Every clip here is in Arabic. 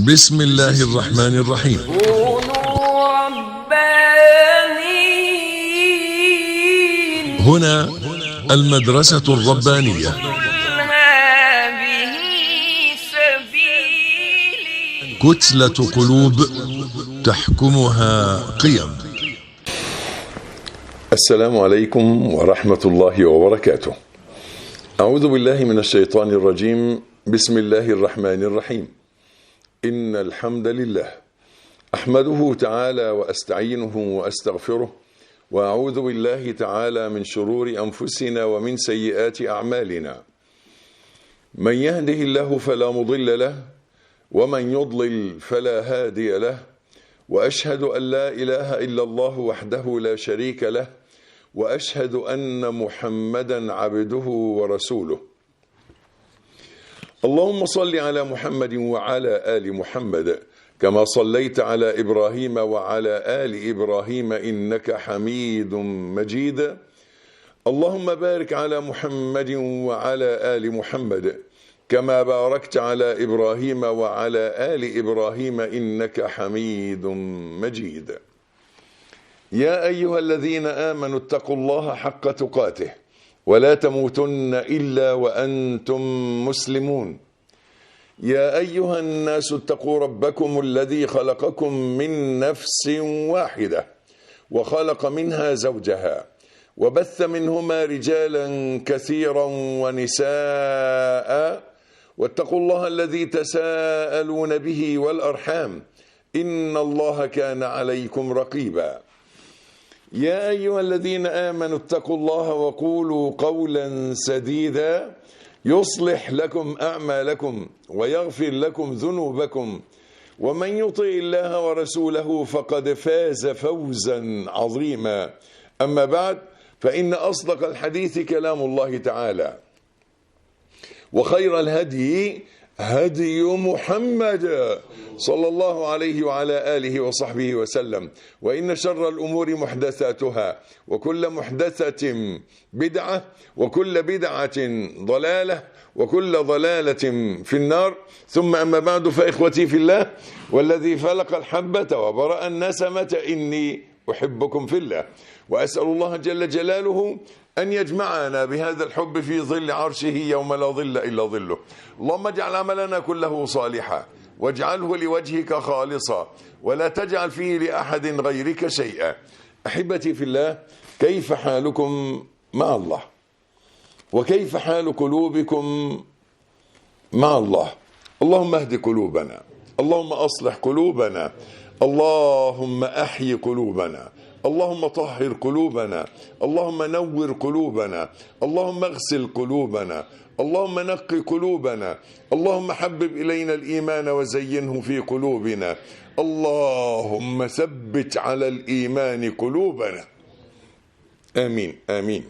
بسم الله الرحمن الرحيم. كونوا ربانيين. هنا المدرسة الربانية. هذه سبيلي. كتلة قلوب تحكمها قيم. السلام عليكم ورحمة الله وبركاته. أعوذ بالله من الشيطان الرجيم. بسم الله الرحمن الرحيم. إن الحمد لله أحمده تعالى وأستعينه وأستغفره، وأعوذ بالله تعالى من شرور أنفسنا ومن سيئات أعمالنا. من يهده الله فلا مضل له، ومن يضلل فلا هادي له، وأشهد أن لا إله إلا الله وحده لا شريك له، وأشهد أن محمدا عبده ورسوله. اللهم صل على محمد وعلى آل محمد كما صليت على إبراهيم وعلى آل إبراهيم إنك حميد مجيد. اللهم بارك على محمد وعلى آل محمد كما باركت على إبراهيم وعلى آل إبراهيم إنك حميد مجيد. يا أيها الذين آمنوا اتقوا الله حق تقاته ولا تموتن إلا وأنتم مسلمون. يا أيها الناس اتقوا ربكم الذي خلقكم من نفس واحدة وخلق منها زوجها وبث منهما رجالا كثيرا ونساء، واتقوا الله الذي تساءلون به والأرحام إن الله كان عليكم رقيبا. يا أيها الذين آمنوا اتقوا الله وقولوا قولا سديدا يصلح لكم أعمالكم ويغفر لكم ذنوبكم، ومن يطع الله ورسوله فقد فاز فوزا عظيما. أما بعد، فإن أصدق الحديث كلام الله تعالى، وخير الهدي هدي محمد صلى الله عليه وعلى آله وصحبه وسلم، وإن شر الأمور محدثاتها، وكل محدثة بدعة، وكل بدعة ضلالة، وكل ضلالة في النار. ثم أما بعد، فإخوتي في الله والذي فلق الحبة وبرأ النسمة إني أحبكم في الله، وأسأل الله جل جلاله أن يجمعنا بهذا الحب في ظل عرشه يوم لا ظل إلا ظله. اللهم اجعل عملنا كله صالحا، واجعله لوجهك خالصا، ولا تجعل فيه لأحد غيرك شيئا. أحبتي في الله، كيف حالكم مع الله؟ وكيف حال قلوبكم مع الله؟ اللهم اهد قلوبنا، اللهم أصلح قلوبنا، اللهم أحيي قلوبنا، اللهم طهر قلوبنا، اللهم نور قلوبنا، اللهم اغسل قلوبنا، اللهم نقي قلوبنا، اللهم حبب إلينا الإيمان وزينه في قلوبنا، اللهم ثبت على الإيمان قلوبنا. آمين آمين.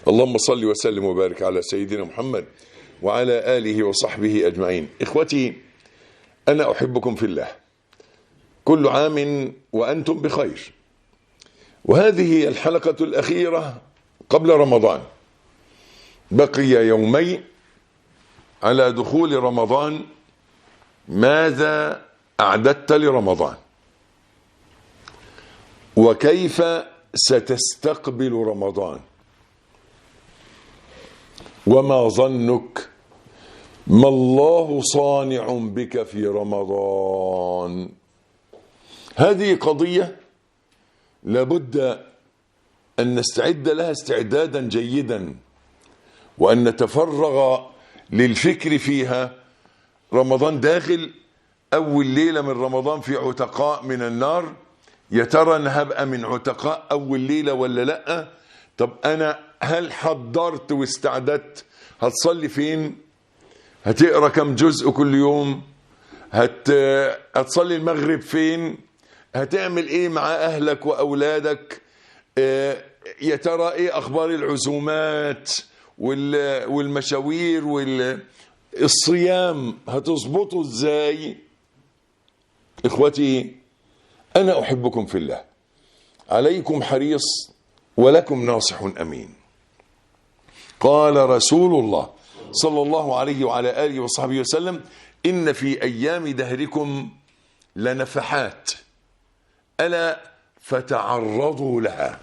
اللهم صل وسلم وبارك على سيدنا محمد وعلى آله وصحبه أجمعين. إخوتي، أنا أحبكم في الله، كل عام وأنتم بخير. وهذه الحلقة الأخيرة قبل رمضان، بقي يومين على دخول رمضان. ماذا أعددت لرمضان؟ وكيف ستستقبل رمضان؟ وما ظنك؟ ما الله صانع بك في رمضان؟ هذه قضية لابد أن نستعد لها استعدادا جيدا، وأن نتفرغ للفكر فيها. رمضان داخل، أول ليلة من رمضان في عتقاء من النار. يا ترى أنا هبقى من عتقاء أول ليلة ولا لأ؟ طب أنا هل حضرت واستعددت؟ هتصلي فين؟ هتقرأ كم جزء كل يوم؟ هتصلي المغرب فين؟ هتعمل ايه مع اهلك واولادك؟ يا ترى ايه اخبار العزومات والمشاوير والصيام؟ هتظبطوا ازاي؟ اخوتي، انا احبكم في الله، عليكم حريص ولكم ناصح امين. قال رسول الله صلى الله عليه وعلى آله وصحبه وسلم: إن في أيام دهركم لنفحات ألا فتعرضوا لها.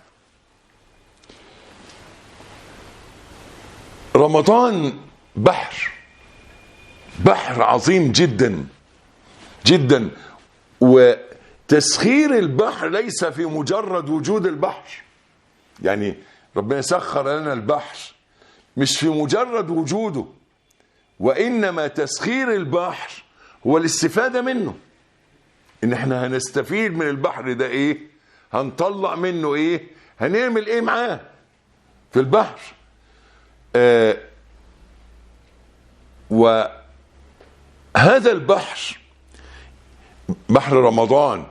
رمضان بحر عظيم جدا جدا، وتسخير البحر ليس في مجرد وجود البحر. يعني ربنا سخر لنا البحر مش في مجرد وجوده، وإنما تسخير البحر هو الاستفادة منه. إن احنا هنستفيد من البحر ده إيه؟ هنطلع منه إيه؟ هنعمل إيه معاه في البحر؟ وهذا البحر، بحر رمضان،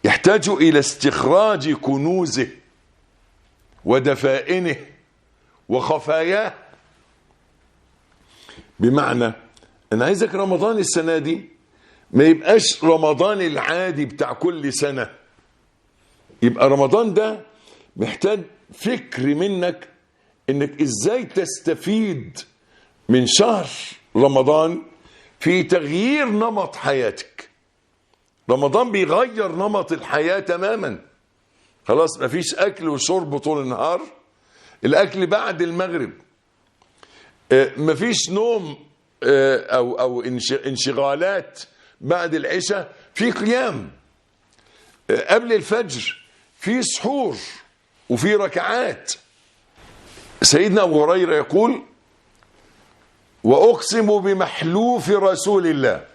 يحتاج إلى استخراج كنوزه ودفائنه وخفاياه. بمعنى أنا عايزك رمضان السنة دي ما يبقاش رمضان العادي بتاع كل سنة، يبقى رمضان ده محتاج فكر منك انك ازاي تستفيد من شهر رمضان في تغيير نمط حياتك. رمضان بيغير نمط الحياة تماما. خلاص مفيش اكل وشرب طول النهار، الاكل بعد المغرب. مفيش نوم او انشغالات بعد العشاء، في قيام. قبل الفجر في سحور وفي ركعات. سيدنا أبو هريرة يقول: وأقسم بمحلوف رسول الله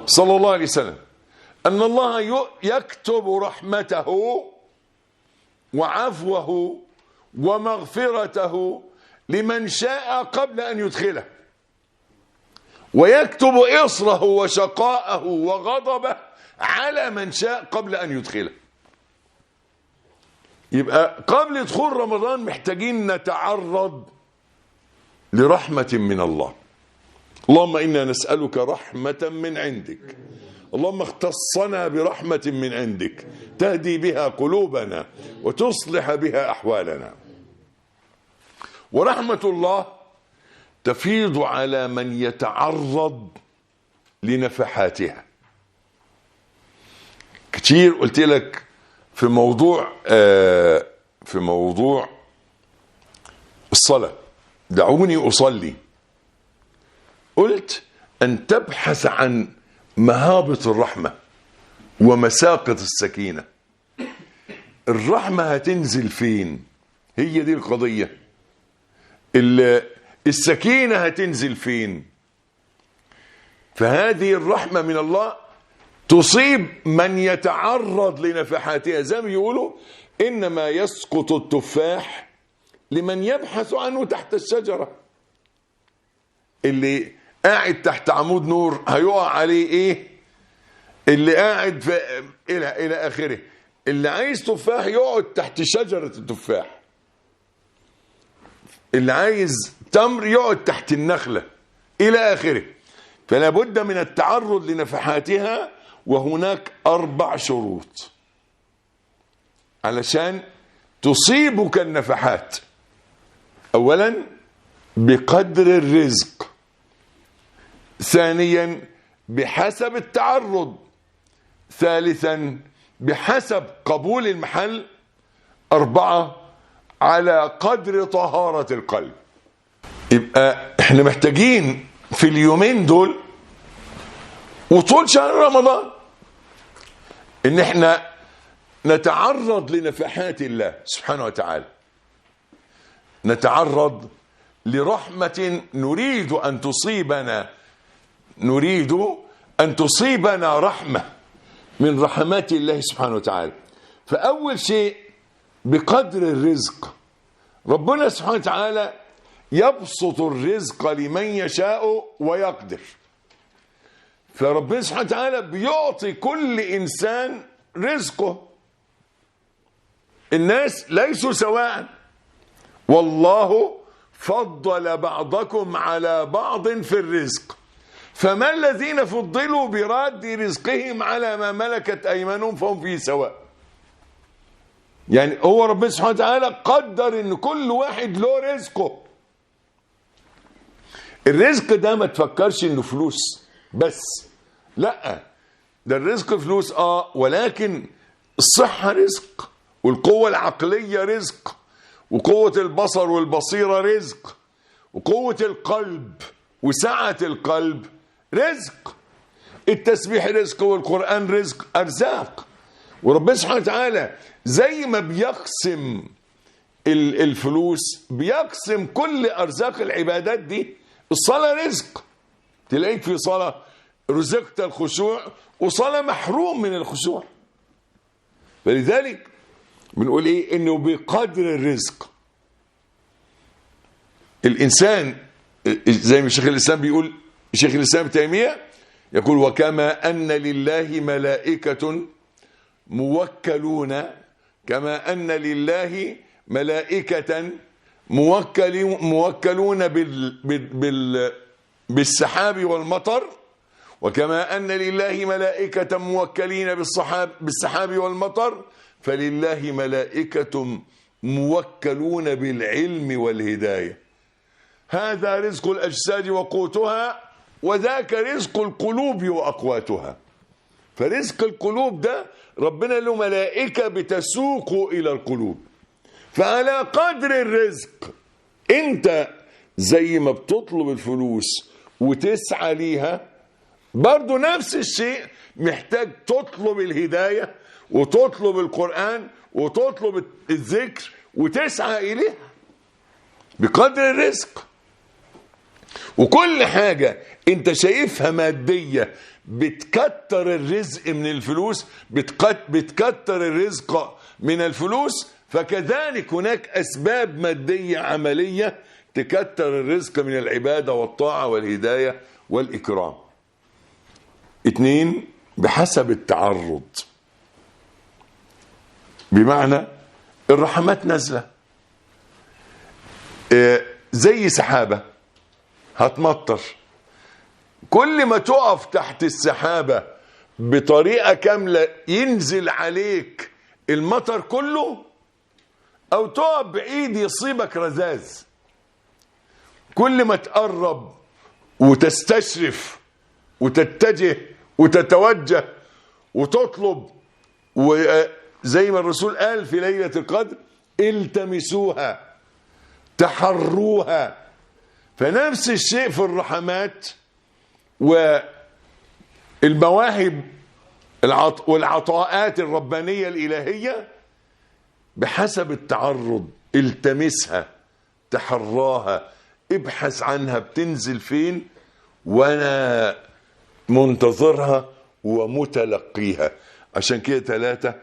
صلى الله عليه وسلم أن الله يكتب رحمته وعفوه ومغفرته لمن شاء قبل أن يدخله، ويكتب إصره وشقاءه وغضبه على من شاء قبل أن يدخله. يبقى قبل دخول رمضان محتاجين نتعرض لرحمة من الله. اللهم إنا نسألك رحمة من عندك، اللهم اختصنا برحمة من عندك تهدي بها قلوبنا وتصلح بها أحوالنا. ورحمة الله تفيض على من يتعرض لنفحاتها. كتير قلت لك في موضوع الصلاة، دعوني أصلي، قلت أن تبحث عن مهابط الرحمة ومساقط السكينة. الرحمة هتنزل فين؟ هي دي القضية. السكينة هتنزل فين؟ فهذه الرحمة من الله تصيب من يتعرض لنفحاتها. زي ما بيقولوا: إنما يسقط التفاح لمن يبحث عنه تحت الشجرة. اللي قاعد تحت عمود نور هيقع عليه ايه؟ اللي قاعد الى اخره. اللي عايز تفاح يقعد تحت شجرة التفاح، اللي عايز تمر يقعد تحت النخلة الى اخره. فلا بد من التعرض لنفحاتها، وهناك 4 شروط علشان تصيبك النفحات. اولا بقدر الرزق، ثانيا بحسب التعرض، ثالثا بحسب قبول المحل، 4 على قدر طهارة القلب. يبقى احنا محتاجين في اليومين دول وطول شهر رمضان ان احنا نتعرض لنفحات الله سبحانه وتعالى، نتعرض لرحمة نريد أن تصيبنا رحمة من رحمات الله سبحانه وتعالى. فأول شيء بقدر الرزق. ربنا سبحانه وتعالى يبسط الرزق لمن يشاء ويقدر. فربنا سبحانه وتعالى بيعطي كل إنسان رزقه. الناس ليسوا سواء، والله فضل بعضكم على بعض في الرزق، فما الذين فضلوا براد رزقهم على ما ملكت أيمانهم فهم فيه سواء. يعني هو ربنا سبحانه وتعالى قدر ان كل واحد له رزقه. الرزق ده ما تفكرش انه فلوس، بس. لا، ده الرزق فلوس ولكن الصحة رزق، والقوة العقلية رزق، وقوة البصر والبصيرة رزق، وقوة القلب وسعة القلب رزق. التسبيح رزق، والقرآن رزق، أرزاق. وربنا سبحانه وتعالى زي ما بيقسم الفلوس بيقسم كل أرزاق العبادات دي. الصلاة رزق، تلاقيك في صلاة رزقت الخشوع، وصلاة محروم من الخشوع. فلذلك بنقول ايه؟ انه بقدر الرزق الانسان، زي ما شيخ الاسلام بيقول، شيخ الاسلام ابن تيمية يقول: وكما ان لله ملائكة موكلون، كما ان لله ملائكة موكلون بالسحاب والمطر، وكما أن لله ملائكة موكلين بالسحاب والمطر، فلله ملائكة موكلون بالعلم والهداية. هذا رزق الأجساد وقوتها، وذاك رزق القلوب وأقواتها. فرزق القلوب ده ربنا له ملائكة بتسوق إلى القلوب. فعلى قدر الرزق انت زي ما بتطلب الفلوس وتسعى ليها، برضو نفس الشيء محتاج تطلب الهداية، وتطلب القرآن، وتطلب الذكر، وتسعى إليها بقدر الرزق. وكل حاجة انت شايفها مادية بتكتر الرزق من الفلوس، بتكتر الرزق من الفلوس، فكذلك هناك أسباب مادية عملية تكتر الرزق من العبادة والطاعة والهداية والإكرام. 2، بحسب التعرض. بمعنى الرحمات نازلة زي سحابة هتمطر، كل ما تقف تحت السحابة بطريقة كاملة ينزل عليك المطر كله، أو تقف بعيد يصيبك رذاذ. كل ما تقرب وتستشرف وتتجه وتتوجه وتطلب، وزي ما الرسول قال في ليلة القدر: التمسوها تحروها. فنفس الشيء في الرحمات والمواهب والعطاءات الربانية الإلهية، بحسب التعرض التمسها تحراها، ابحث عنها بتنزل فين، وانا منتظرها ومتلقيها. عشان كده 3،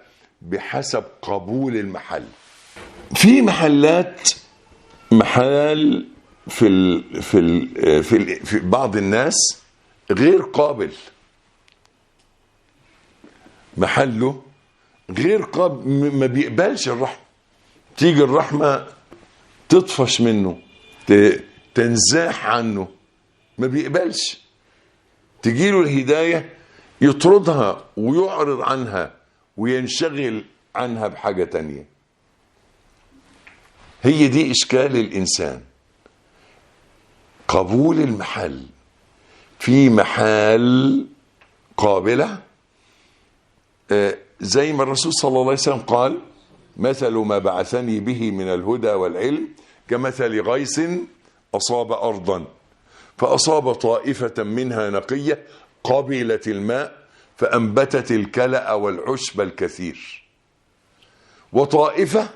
بحسب قبول المحل. في محلات، محل في بعض الناس غير قابل، محله غير قابل، ما بيقبلش الرحمة. تيجي الرحمة تطفش منه، تنزاح عنه، ما بيقبلش. تجيله الهداية يطردها ويعرض عنها وينشغل عنها بحاجة تانية. هي دي إشكال الإنسان، قبول المحل. في محال قابلة، زي ما الرسول صلى الله عليه وسلم قال: مثل ما بعثني به من الهدى والعلم كمثل غيث أصاب أرضا فأصاب طائفة منها نقية قبلت الماء فأنبتت الكلأ والعشب الكثير، وطائفة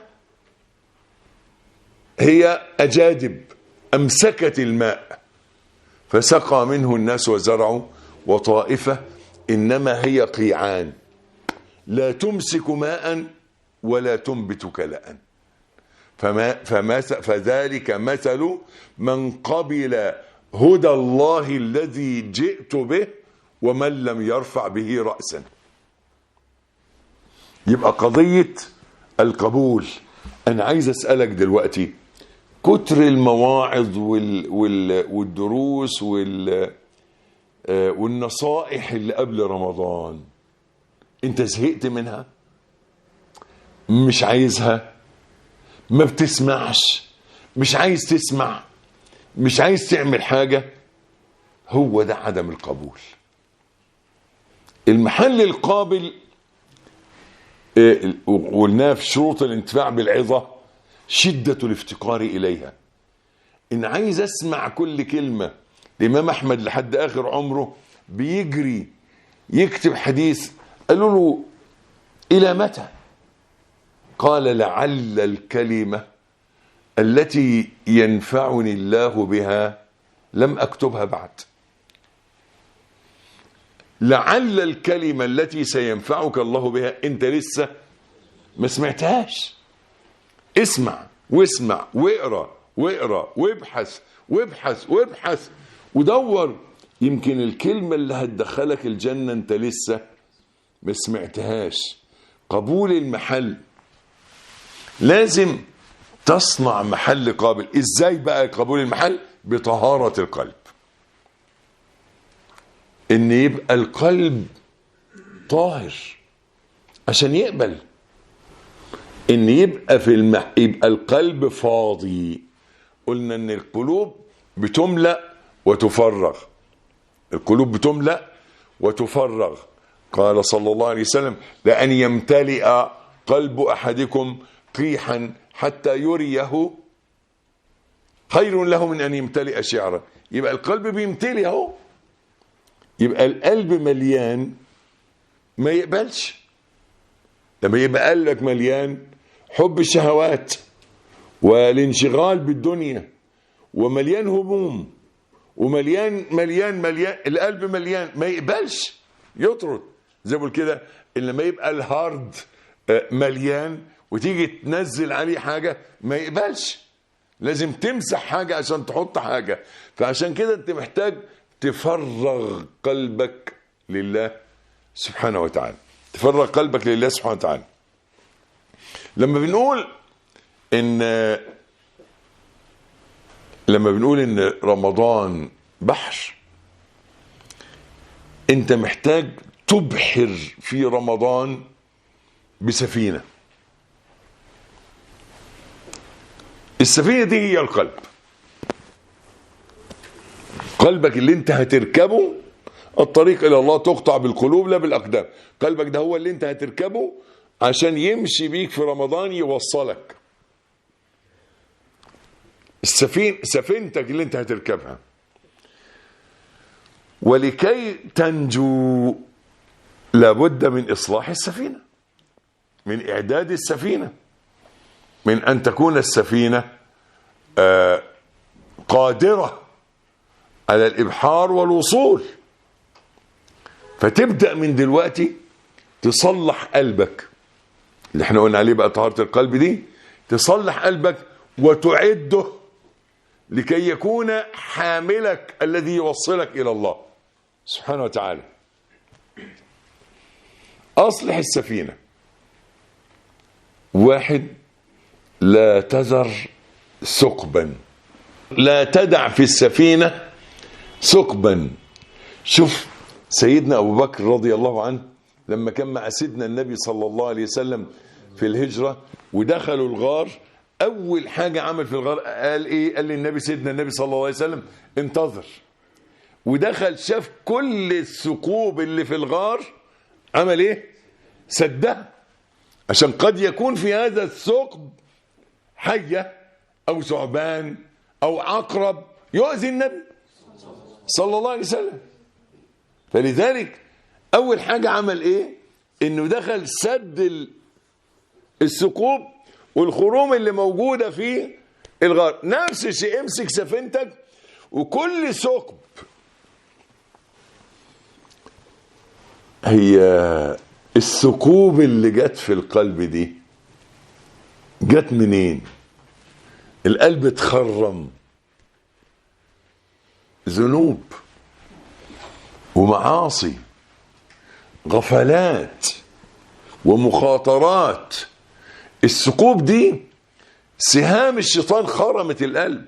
هي أجادب أمسكت الماء فسقى منه الناس وزرعوا، وطائفة إنما هي قيعان لا تمسك ماء ولا تنبت كلأ. فذلك مثل من قبل هدى الله الذي جئت به ومن لم يرفع به رأسا. يبقى قضية القبول. أنا عايز أسألك دلوقتي، كتر المواعظ والدروس والنصائح اللي قبل رمضان، انت زهقت منها؟ مش عايزها؟ ما بتسمعش؟ مش عايز تسمع؟ مش عايز تعمل حاجة؟ هو ده عدم القبول. المحل القابل وقلناه في شروط الانتفاع بالعظة شدة الافتقار إليها. إن عايز أسمع كل كلمة. الإمام أحمد لحد آخر عمره بيجري يكتب حديث، قالوا له إلى متى؟ قال لعل الكلمة التي ينفعني الله بها لم أكتبها بعد. لعل الكلمة التي سينفعك الله بها أنت لسه ما سمعتهاش. اسمع واسمع واقرأ واقرأ وابحث وابحث وابحث ودور، يمكن الكلمة اللي هتدخلك الجنة أنت لسه ما سمعتهاش. قبول المحل، لازم تصنع محل قابل. ازاي بقى قبول المحل؟ بطهارة القلب، ان يبقى القلب طاهر عشان يقبل، ان يبقى يبقى القلب فاضي. قلنا ان القلوب بتملأ وتفرغ، القلوب بتملأ وتفرغ. قال صلى الله عليه وسلم لأن يمتلئ قلب أحدكم قيحا حتى يريه خير له من أن يمتلئ شعرا. يبقى القلب بيمتلئ اهو، يبقى القلب مليان ما يقبلش. لما يبقى قلبك مليان حب الشهوات والانشغال بالدنيا ومليان هموم ومليان مليان مليان، القلب مليان ما يقبلش، يطرد. زي ما بقول كده، لما يبقى الهارد مليان وتيجي تنزل عليه حاجة ما يقبلش، لازم تمسح حاجة عشان تحط حاجة. فعشان كده انت محتاج تفرغ قلبك لله سبحانه وتعالى، تفرغ قلبك لله سبحانه وتعالى. لما بنقول ان رمضان بحر، انت محتاج تبحر في رمضان بسفينة. السفينة دي هي القلب، قلبك اللي انت هتركبه. الطريق الى الله تقطع بالقلوب لا بالاقدام. قلبك ده هو اللي انت هتركبه عشان يمشي بيك في رمضان، يوصلك. سفينتك اللي انت هتركبها. ولكي تنجو لابد من إصلاح السفينة، من إعداد السفينة، من أن تكون السفينة قادرة على الإبحار والوصول. فتبدأ من دلوقتي تصلح قلبك اللي احنا قلنا عليه بقى طهارة القلب دي. تصلح قلبك وتعده لكي يكون حاملك الذي يوصلك إلى الله سبحانه وتعالى. أصلح السفينة. واحد، لا تذر ثقبا، لا تدع في السفينة ثقبا. شوف سيدنا أبو بكر رضي الله عنه لما كان مع سيدنا النبي صلى الله عليه وسلم في الهجرة ودخلوا الغار، أول حاجة عمل في الغار قال إيه؟ قال للنبي سيدنا النبي صلى الله عليه وسلم انتظر. ودخل شاف كل الثقوب اللي في الغار، عمل إيه؟ سدها، عشان قد يكون في هذا الثقب حية أو ثعبان أو عقرب يؤذي النبي صلى الله عليه وسلم. فلذلك أول حاجة عمل إيه؟ إنه دخل سد الثقوب والخروم اللي موجودة في الغار. نفس الشيء، امسك سفينتك وكل ثقب. هي الثقوب اللي جت في القلب دي جت منين؟ القلب اتخرم، ذنوب ومعاصي، غفلات ومخاطرات. الثقوب دي سهام الشيطان خرمت القلب،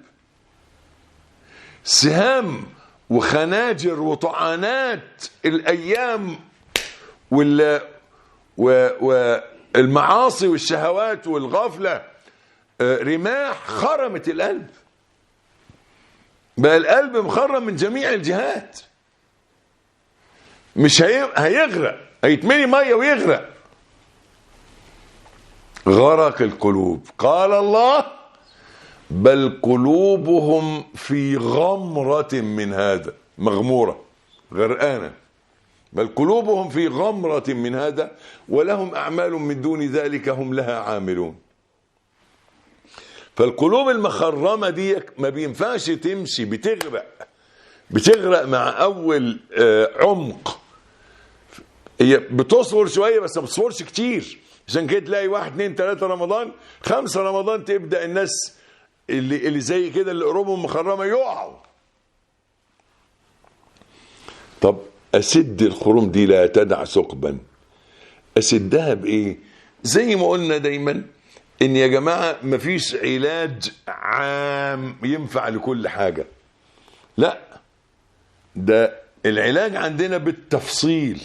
سهام وخناجر وطعنات الأيام والمعاصي والشهوات والغفلة، رماح خرمت القلب. بقى القلب مخرم من جميع الجهات. مش هيغرق، هيتملي ميه ويغرق. غرق القلوب. قال الله: بل قلوبهم في غمرة من هذا. مغمورة، غرقانة. بل قلوبهم في غمرة من هذا ولهم أعمال من دون ذلك هم لها عاملون. فالقلوب المخرمة دي ما بينفعش تمشي، بتغرق مع أول عمق. هي بتصور شوية بس ما بتصورش كتير. عشان كده تلاقي 1 2 3 رمضان 5 رمضان تبدأ الناس اللي زي كده اللي قلوبهم مخرمة يقعوا. طب أسد الخروم دي لا تدع ثقبا، أسدها بإيه؟ زي ما قلنا دايما إن يا جماعة مفيش علاج عام ينفع لكل حاجة، لا، ده العلاج عندنا بالتفصيل.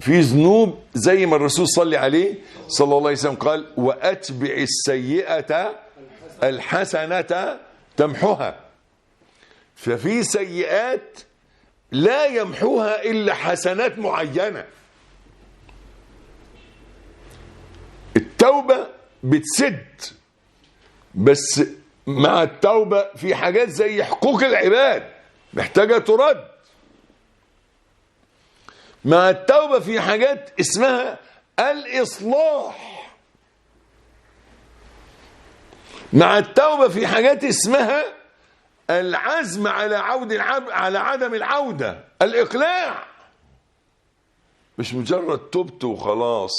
في ذنوب زي ما الرسول صلى عليه صلى الله عليه وسلم قال: وأتبع السيئة الحسنة تمحها. ففي سيئات لا يمحوها إلا حسنات معينة. التوبة بتسد، بس مع التوبة في حاجات زي حقوق العباد محتاجة ترد. مع التوبة في حاجات اسمها الإصلاح. مع التوبة في حاجات اسمها العزم على على عدم العودة، الإقلاع. مش مجرد تبت وخلاص.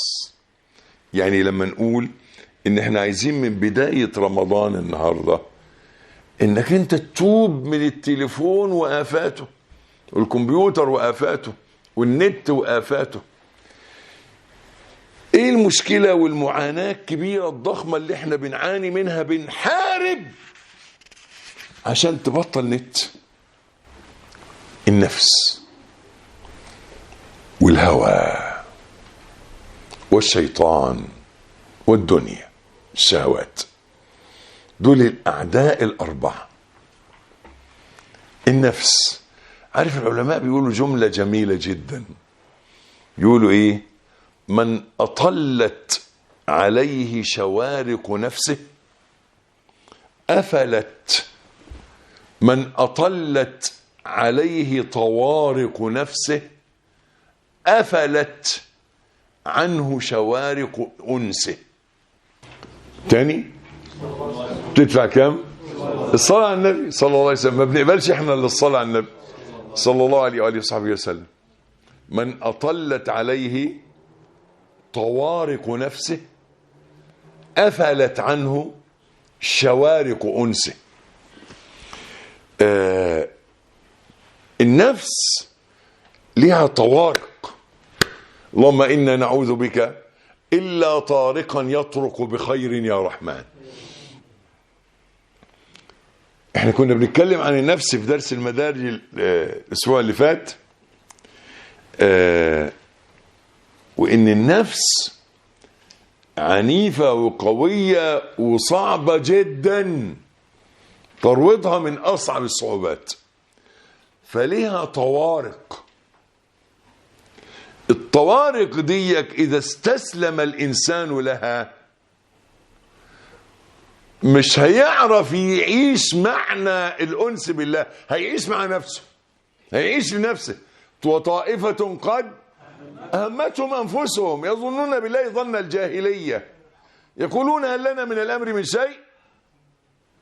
يعني لما نقول إن احنا عايزين من بداية رمضان النهاردة إنك أنت تتوب من التليفون وآفاته والكمبيوتر وآفاته والنت وآفاته. ايه المشكلة والمعاناة الكبيرة الضخمة اللي احنا بنعاني منها؟ بنحارب عشان تبطل نت. النفس والهوى والشيطان والدنيا، الشهوات، دول الأعداء الأربعة. النفس، عارف العلماء بيقولوا جملة جميلة جدا، يقولوا ايه؟ من أطلت عليه شوارق نفسه أفلت، من أطلت عليه طوارق نفسه أفلت عنه شوارق أنسه. تاني، تدفع كام؟ الصلاة على النبي صلى الله عليه وسلم. ما بنقبلش احنا الا الصلاة على النبي صلى الله عليه وآله وصحبه وسلم. من أطلت عليه طوارق نفسه أفلت عنه شوارق أنسه. النفس لها طوارق. اللهم إنا نعوذ بك إلا طارقا يطرق بخير يا رحمن. احنا كنا بنتكلم عن النفس في درس المدارج الأسبوع اللي فات، وإن النفس عنيفة وقوية وصعبة جدا، ترويضها من أصعب الصعوبات، فليها طوارق. الطوارق ديك إذا استسلم الإنسان لها مش هيعرف يعيش معنى الأنس بالله، هيعيش مع نفسه، هيعيش لنفسه. وطائفة قد أهمتهم أنفسهم يظنون بالله ظن الجاهلية يقولون هل لنا من الأمر من شيء.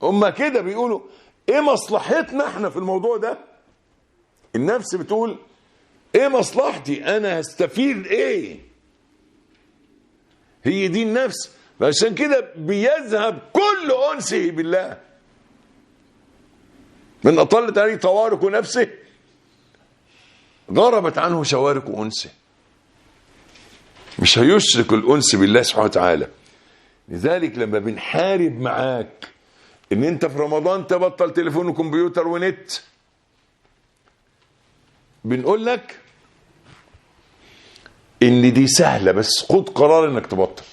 هم كده بيقولوا إيه مصلحتنا إحنا في الموضوع ده؟ النفس بتقول إيه مصلحتي أنا؟ هستفيد إيه؟ هي دي النفس. فعشان كده بيذهب كل أنسه بالله. من أطلت عليه طوارق نفسه غربت عنه شوارق أنسه. مش هيشرك الأنس بالله سبحانه وتعالى. لذلك لما بنحارب معاك ان انت في رمضان تبطل تليفون وكمبيوتر ونت، بنقول لك ان دي سهلة، بس خد قرار انك تبطل.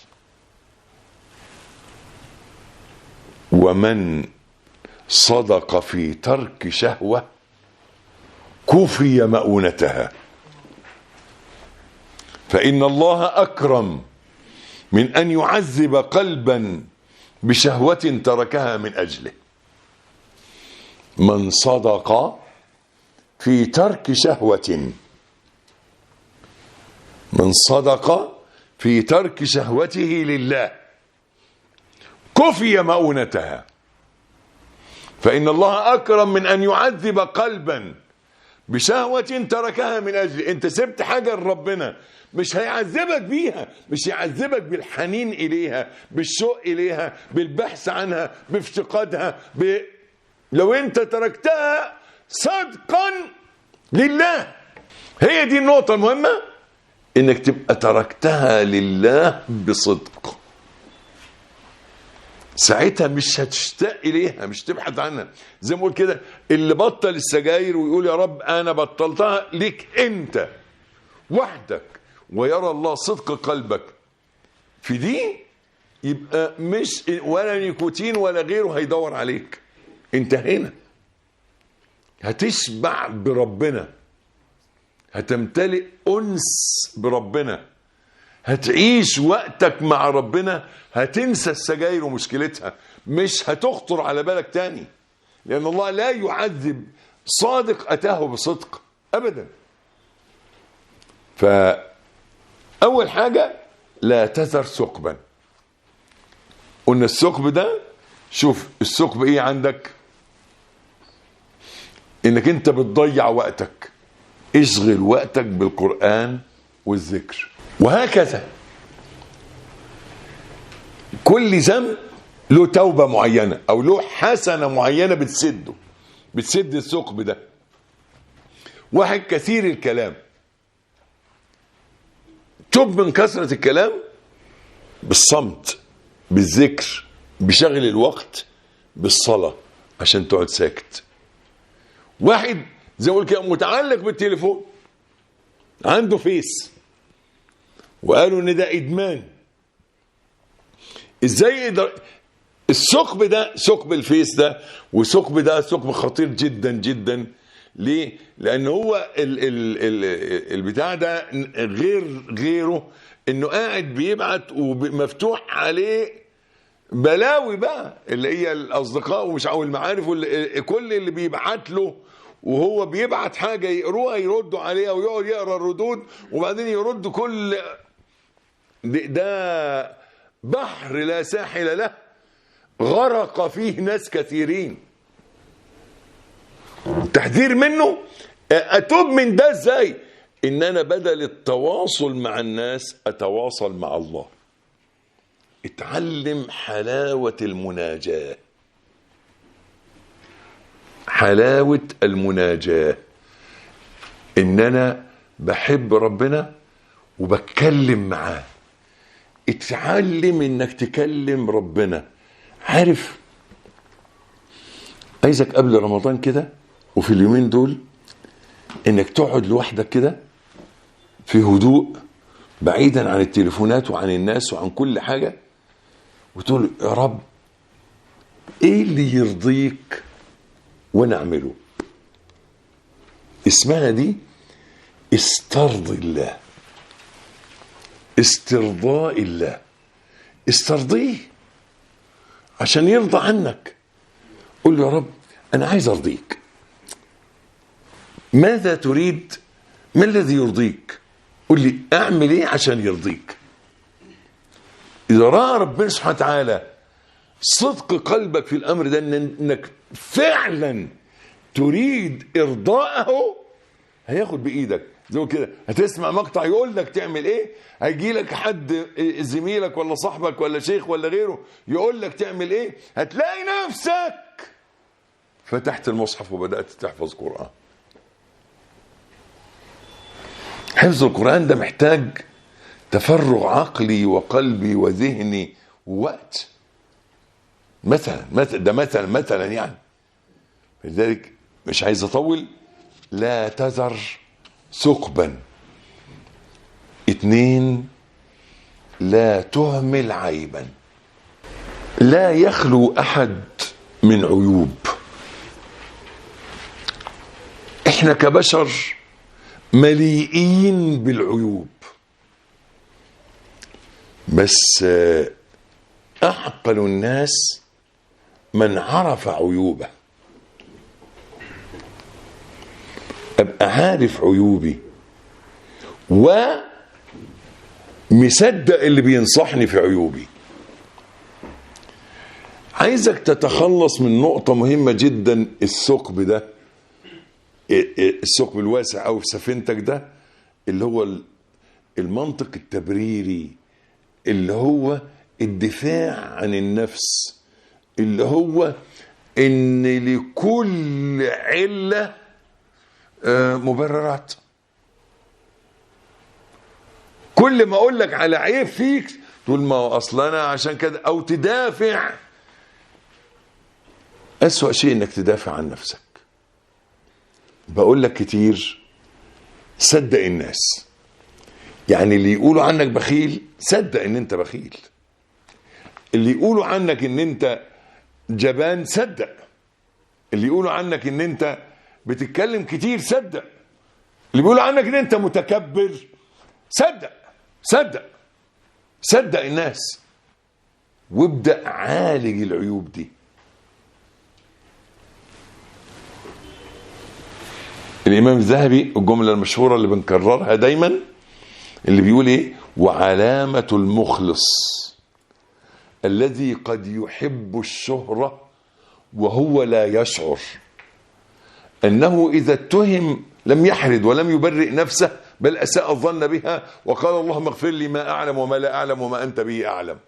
ومن صدق في ترك شهوة كفي مؤونتها. فإن الله أكرم من أن يعذب قلبا بشهوة تركها من أجله. من صدق في ترك شهوة، من صدق في ترك شهوته لله كفي مؤونتها. فإن الله أكرم من أن يعذب قلبا بشهوة تركها من أجله. أنت سبت حاجة لربنا، مش هيعذبك بيها، مش هيعذبك بالحنين إليها، بالشوق إليها، بالبحث عنها، بافتقادها، لو أنت تركتها صدقا لله. هي دي النقطة المهمة، إنك تبقى تركتها لله بصدق. ساعتها مش هتشتاق إليها، مش تبحث عنها. زي ما قلت كده، اللي بطل السجاير ويقول يا رب أنا بطلتها ليك أنت وحدك، ويرى الله صدق قلبك في دي، يبقى مش ولا نيكوتين ولا غيره هيدور عليك. انت هنا هتشبع بربنا، هتمتلئ أنس بربنا، هتعيش وقتك مع ربنا، هتنسى السجاير ومشكلتها، مش هتخطر على بالك تاني. لأن الله لا يعذب صادق أتاه بصدق أبدا. فأول حاجة لا تذر ثقبا. قلنا الثقب ده، شوف الثقب ايه عندك؟ انك انت بتضيع وقتك. اشغل وقتك بالقرآن والذكر. وهكذا كل ذنب له توبة معينة او له حسنة معينة بتسد الثقب ده. واحد كثير الكلام، تب من كثرة الكلام بالصمت، بالذكر، بشغل الوقت، بالصلاة عشان تقعد ساكت. واحد زي ما قلت كده متعلق بالتليفون، عنده فيس، وقالوا ان ده ادمان. ازاي يقدر الثقب ده، ثقب الفيس ده، وثقب ده ثقب خطير جدا جدا. ليه؟ لان هو البتاع ده غيره انه قاعد بيبعت ومفتوح عليه بلاوي بقى، اللي هي الاصدقاء ومش او المعارف، كل اللي بيبعت له وهو بيبعت حاجه يقروها يردوا عليها، ويقعد يقرا الردود وبعدين يرد. كل ده بحر لا ساحل له، غرق فيه ناس كثيرين. التحذير منه، اتوب من ده ازاي؟ ان انا بدل التواصل مع الناس اتواصل مع الله. اتعلم حلاوة المناجاة، حلاوة المناجاة، ان انا بحب ربنا وبتكلم معاه. اتعلم انك تكلم ربنا. عارف، عايزك قبل رمضان كده وفي اليومين دول انك تقعد لوحدك كده في هدوء، بعيدا عن التليفونات وعن الناس وعن كل حاجة، وتقول يا رب ايه اللي يرضيك وانا اعمله. اسمها دي استرضي الله، استرضاء الله. استرضيه عشان يرضى عنك. قل له يا رب انا عايز ارضيك، ماذا تريد؟ ما الذي يرضيك؟ قل لي اعمل ايه عشان يرضيك. اذا راى ربنا سبحانه وتعالى صدق قلبك في الامر ده، انك فعلا تريد ارضاءه، هياخد بايدك. زي كده هتسمع مقطع يقول لك تعمل ايه، هيجي لك حد زميلك ولا صاحبك ولا شيخ ولا غيره يقول لك تعمل ايه، هتلاقي نفسك فتحت المصحف وبدأت تحفظ قرآن. حفظ القرآن ده محتاج تفرغ عقلي وقلبي وذهني ووقت. مثلا يعني، لذلك مش عايز اطول. لا تذر ثقبا. 2، لا تهمل عيبا. لا يخلو احد من عيوب. احنا كبشر مليئين بالعيوب، بس اعقل الناس من عرف عيوبه. ابقى عارف عيوبي ومصدق اللي بينصحني في عيوبي. عايزك تتخلص من نقطة مهمة جدا، الثقب ده، الثقب الواسع أو في سفينتك ده، اللي هو المنطق التبريري، اللي هو الدفاع عن النفس، اللي هو ان لكل علة مبررات. كل ما اقول لك على عيب فيك تقول ما هو اصلا انا عشان كده، او تدافع. اسوأ شيء انك تدافع عن نفسك. بقول لك كتير، صدق الناس. يعني اللي يقولوا عنك بخيل صدق ان انت بخيل، اللي يقولوا عنك ان انت جبان صدق، اللي يقولوا عنك ان انت بتتكلم كتير صدق، اللي بيقولوا عنك ان انت متكبر صدق. صدق الناس وابدأ عالج العيوب دي. الإمام الذهبي الجملة المشهورة اللي بنكررها دايما اللي بيقول ايه: وعلامة المخلص الذي قد يحب الشهرة وهو لا يشعر أنه إذا اتهم لم يحرد ولم يبرئ نفسه بل أساء الظن بها وقال اللهم اغفر لي ما أعلم وما لا أعلم وما أنت به أعلم.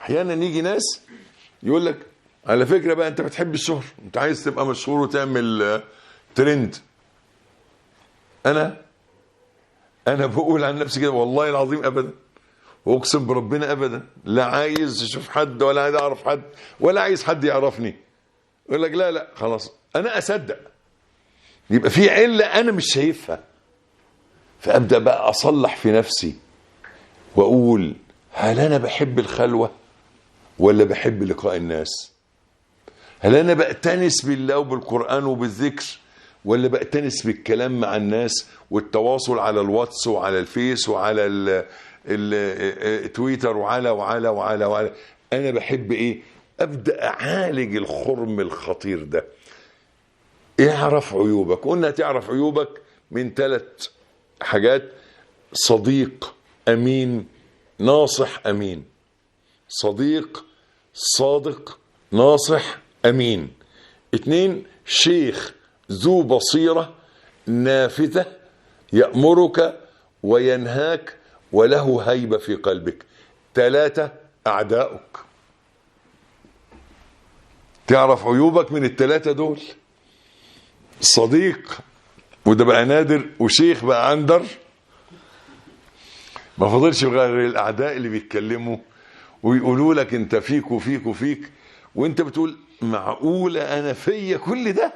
أحيانا يجي ناس يقول لك على فكرة بقى أنت بتحب الشهرة، أنت عايز تبقى مشهور وتعمل ترند. أنا بقول عن نفسي كده والله العظيم أبدا، واقسم بربنا ابدا، لا عايز اشوف حد ولا عايز اعرف حد ولا عايز حد يعرفني. يقول لك لا خلاص انا اصدق، يبقى في عله انا مش شايفها، فابدا بقى اصلح في نفسي واقول هل انا بحب الخلوه ولا بحب لقاء الناس؟ هل انا بأتنس بالله وبالقرآن وبالذكر ولا بأتنس بالكلام مع الناس والتواصل على الواتس وعلى الفيس وعلى التويتر وعلى انا بحب ايه؟ ابدا اعالج الخرم الخطير ده. اعرف عيوبك. قلنا تعرف عيوبك من 3 حاجات: صديق امين، ناصح امين. صديق صادق ناصح امين. 2 شيخ ذو بصيرة نافذة يأمرك وينهاك وله هيبة في قلبك. 3 أعداؤك. تعرف عيوبك من ال3 دول: صديق وده بقى نادر، وشيخ بقى عنده، ما فضلش غير الأعداء اللي بيتكلموا ويقولوا لك انت فيك وفيك وفيك، وانت بتقول معقولة انا فيا كل ده؟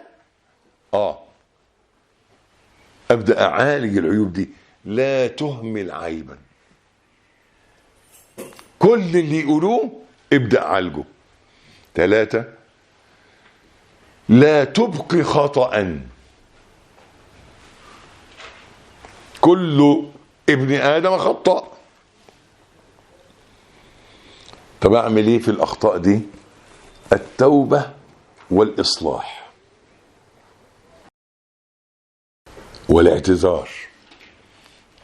ابدأ اعالج العيوب دي. لا تهمل عيبا، كل اللي يقولوه ابدأ عالجه. 3 لا تبقي خطأ. كل ابن آدم خطأ. طب اعمل ايه في الاخطاء دي؟ التوبة والاصلاح والاعتذار،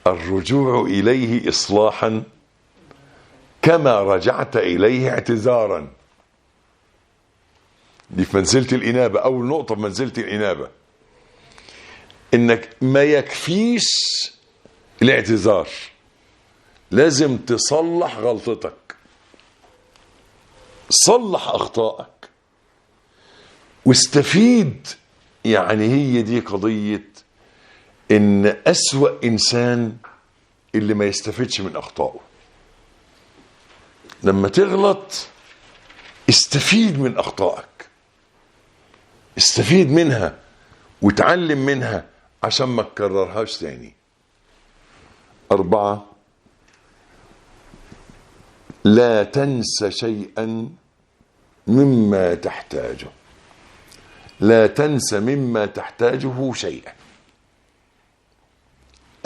الرجوع اليه اصلاحا كما رجعت اليه اعتذارا. دي في منزلة الانابة، اول نقطة في منزلة الانابة، انك ما يكفيش الاعتذار، لازم تصلح غلطتك، صلح اخطائك واستفيد. يعني هي دي قضية ان اسوأ انسان اللي ما يستفيدش من اخطائه. لما تغلط استفيد من اخطائك، استفيد منها وتعلم منها عشان ما تكررهاش تاني. 4 لا تنسى شيئا مما تحتاجه. لا تنس مما تحتاجه شيئا.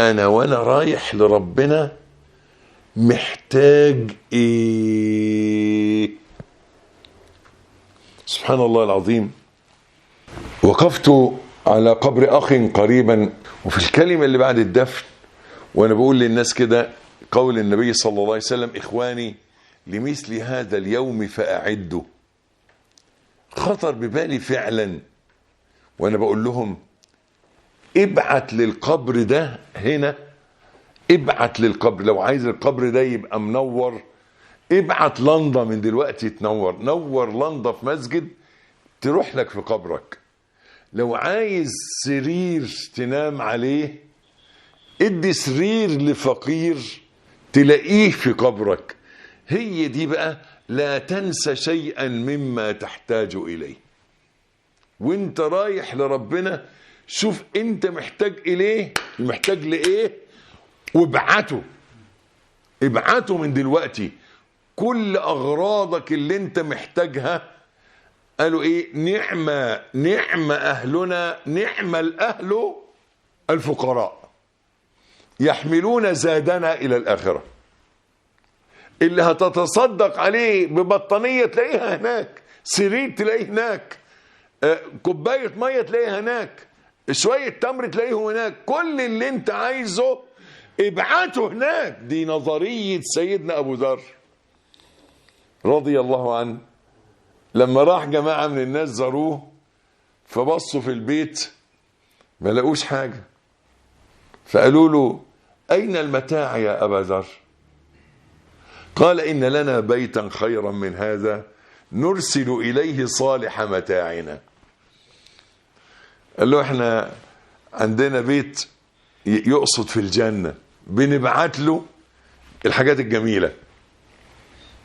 انا وانا رايح لربنا محتاج ايه؟ سبحان الله العظيم. وقفت على قبر اخ قريبا، وفي الكلمة اللي بعد الدفن وانا بقول للناس كده قول النبي صلى الله عليه وسلم: اخواني لمثل هذا اليوم فاعدوا. خطر ببالي فعلا وانا بقول لهم: ابعت للقبر ده هنا، ابعت للقبر لو عايز القبر ده يبقى منور، ابعت لندا من دلوقتي تنور، نور لندا في مسجد تروح لك في قبرك. لو عايز سرير تنام عليه، ادي سرير لفقير تلاقيه في قبرك. هي دي بقى لا تنسى شيئا مما تحتاج إليه. وانت رايح لربنا شوف انت محتاج إليه، محتاج لإيه، وابعته. ابعته من دلوقتي كل أغراضك اللي انت محتاجها. قالوا ايه؟ نعم أهلنا، نعم الأهل الفقراء يحملون زادنا إلى الآخرة. اللي هتتصدق عليه ببطانية تلاقيها هناك، سرير تلاقيه هناك، كوباية مية تلاقيها هناك، شوية تمر تلاقيه هناك. كل اللي انت عايزه ابعته هناك. دي نظرية سيدنا أبو ذر رضي الله عنه. لما راح جماعة من الناس زاروه فبصوا في البيت ما لقوش حاجة، فقالوا له: أين المتاع يا أبا ذر؟ قال: إن لنا بيتا خيرا من هذا نرسل إليه صالح متاعنا. قال له: احنا عندنا بيت يقصد في الجنة، بنبعت له الحاجات الجميلة.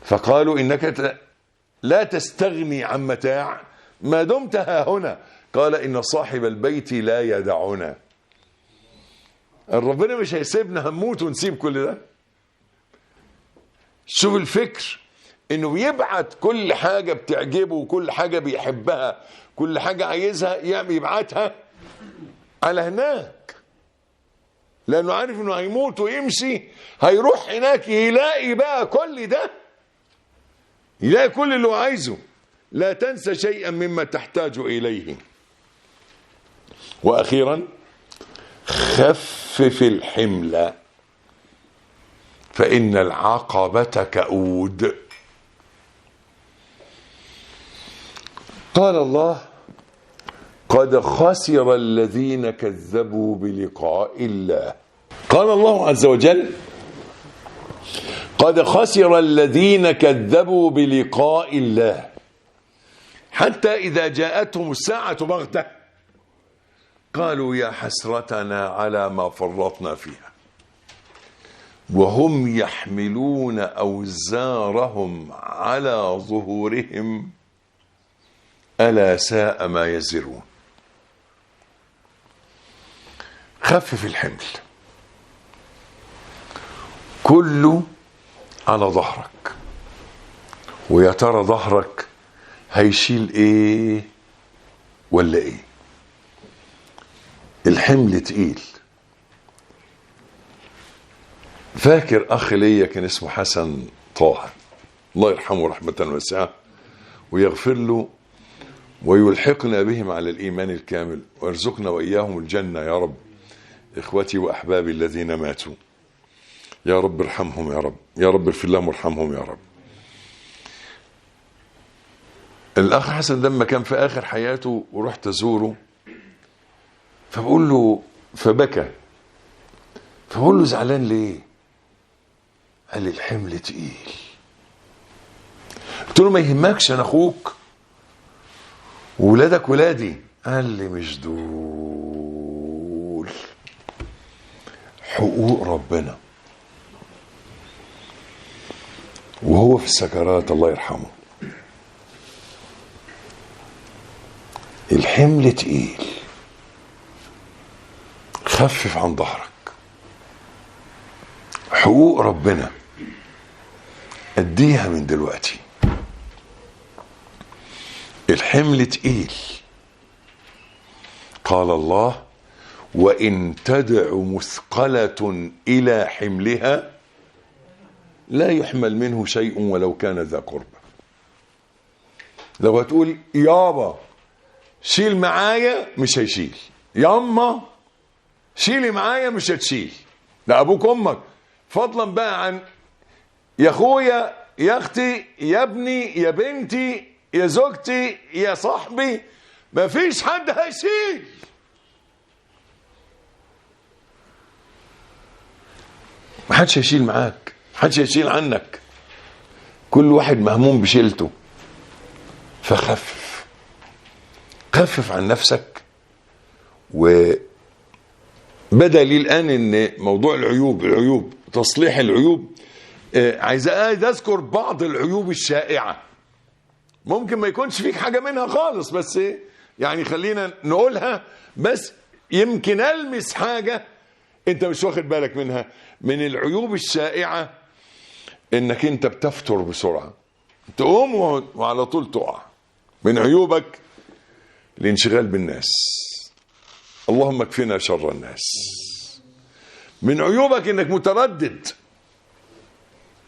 فقالوا: إنك لا تستغني عن متاع ما دمت ها هنا. قال: إن صاحب البيت لا يدعنا. ربنا مش هيسيبنا هنموت ونسيب كل ده. شوف الفكر، انه بيبعت كل حاجة بتعجبه وكل حاجة بيحبها، كل حاجة عايزها يبعتها على هناك، لانه عارف انه هيموت ويمشي، هيروح هناك يلاقي بقى كل ده، يلاقي كل اللي هو عايزه. لا تنسى شيئا مما تحتاج اليه. واخيرا خفف الحمل فإن العقبة كؤود. قال الله: قد خسر الذين كذبوا بلقاء الله. قال الله عز وجل: قد خسر الذين كذبوا بلقاء الله حتى إذا جاءتهم الساعة بغتة قالوا يا حسرتنا على ما فرطنا فيها وهم يحملون أوزارهم على ظهورهم ألا ساء ما يزرون. خفف الحمل، كله على ظهرك. ويا ترى ظهرك هيشيل ايه ولا ايه؟ الحمل تقيل. فاكر اخ ليا كان اسمه حسن طه، الله يرحمه رحمة واسعة ويغفر له ويلحقنا بهم على الإيمان الكامل ويرزقنا وإياهم الجنة يا رب. إخوتي وأحبابي الذين ماتوا يا رب ارحمهم يا رب، يا رب اغفر لهم وارحمهم يا رب. الأخ حسن لما كان في آخر حياته ورحت أزوره فبقول له، فبكى، فبقول له زعلان ليه؟ قال لي الحمل تقيل. قلت له ما يهمكش، أنا أخوك وولادك ولادي. قال لي مش دول، حقوق ربنا. وهو في السكرات الله يرحمه. الحمل تقيل، خفف عن ظهرك. حقوق ربنا اديها من دلوقتي. الحمل تقيل، قال الله: وإن تدع مثقلة إلى حملها لا يحمل منه شيء ولو كان ذا قربى. لو هتقول يابا شيل معايا مش هيشيل، ياما شيلي معايا مش هتشيل. ده ابوك امك، فضلا بقى عن يا اخويا يا اختي يا ابني يا بنتي يا زوجتي يا صاحبي، مفيش حد هيشيل. محدش هيشيل معاك، محدش هيشيل عنك، كل واحد مهموم بشيلته. فخفف، خفف عن نفسك. وبدأ لي الآن ان موضوع العيوب تصليح العيوب، عايز اذكر بعض العيوب الشائعة. ممكن ما يكونش فيك حاجة منها خالص، بس يعني خلينا نقولها، بس يمكن ألمس حاجة انت مش واخد بالك منها. من العيوب الشائعة انك انت بتفتر بسرعة، تقوم وعلى طول تقع. من عيوبك الانشغال بالناس، اللهم اكفنا شر الناس. من عيوبك انك متردد،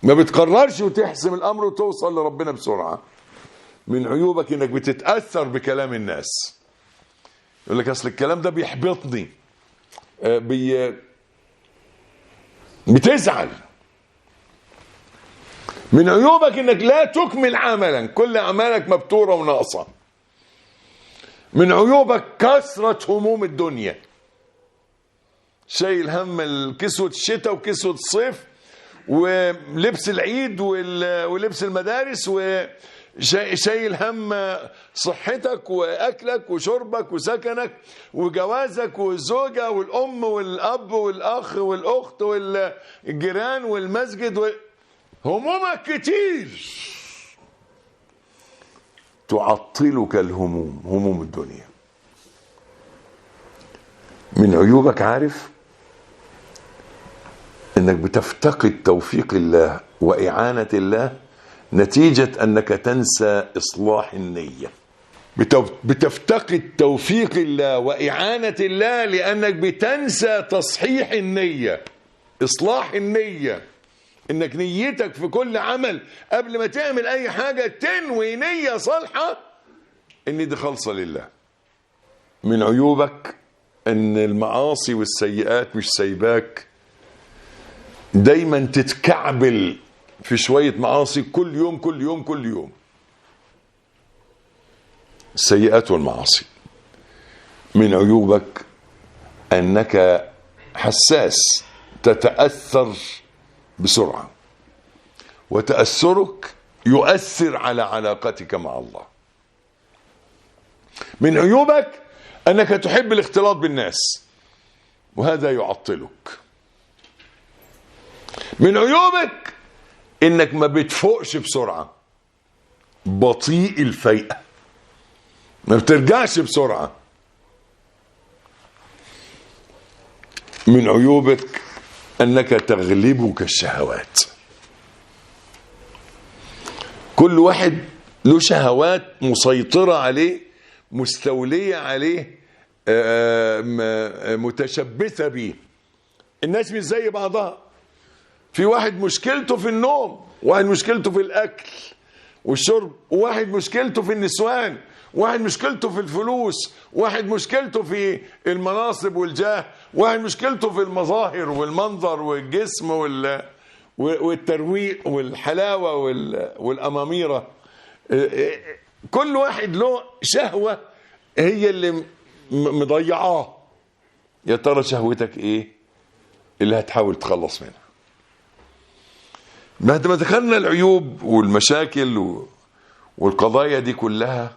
ما بتقررش وتحسم الامر وتوصل لربنا بسرعة. من عيوبك انك بتتأثر بكلام الناس، يقول لك اصل الكلام ده بيحبطني، بتزعل. من عيوبك انك لا تكمل عملا، كل اعمالك مبتورة وناقصة. من عيوبك كثرة هموم الدنيا، شايل هم كسوة الشتاء وكسوة الصيف ولبس العيد ولبس المدارس، وشايل هم صحتك واكلك وشربك وسكنك وجوازك والزوجة والام والاب والاخ والاخت والجيران والمسجد همومك كتير تعطلك الهموم، هموم الدنيا. من عيوبك عارف انك بتفتقد توفيق الله واعانة الله نتيجة انك تنسى اصلاح النية. بتفتقد توفيق الله واعانة الله لانك بتنسى تصحيح النية، اصلاح النية، انك نيتك في كل عمل قبل ما تعمل اي حاجة تنوي نية صالحة ان دي خالصة لله. من عيوبك ان المعاصي والسيئات مش سايباك، دايما تتكعبل في شوية معاصي كل يوم كل يوم كل يوم. السيئات والمعاصي. من عيوبك انك حساس، تتأثر بسرعة، وتأثرك يؤثر على علاقتك مع الله. من عيوبك أنك تحب الاختلاط بالناس، وهذا يعطلك. من عيوبك أنك ما بتفوقش بسرعة، بطيء الفيئة، ما بترجعش بسرعة. من عيوبك أنك تغلبك الشهوات. كل واحد له شهوات مسيطرة عليه، مستولية عليه، متشبثة بيه. الناس مش زي بعضها. في واحد مشكلته في النوم، واحد مشكلته في الأكل والشرب، وواحد مشكلته في النسوان، واحد مشكلته في الفلوس، واحد مشكلته في المناصب والجاه، واحد مشكلته في المظاهر والمنظر والجسم والترويق والحلاوة والأماميرة. كل واحد له شهوة هي اللي مضيعاه. يا ترى شهوتك ايه اللي هتحاول تخلص منها؟ بعد ما دخلنا العيوب والمشاكل والقضايا دي كلها،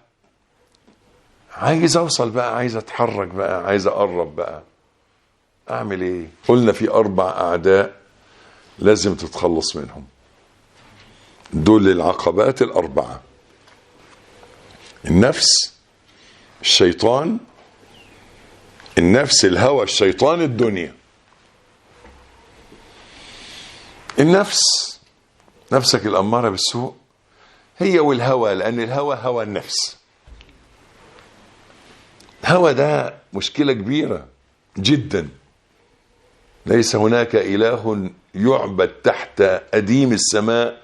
عايز اوصل بقى، عايز اتحرك بقى، عايز اقرب بقى. اعمل ايه؟ قلنا في 4 اعداء لازم تتخلص منهم. دول العقبات 4: النفس، الشيطان، النفس الهوى، الشيطان الدنيا. النفس، نفسك الأمارة بالسوء هي والهوى، لأن الهوى هوى النفس. هوى ده مشكلة كبيرة جدا. ليس هناك إله يعبد تحت أديم السماء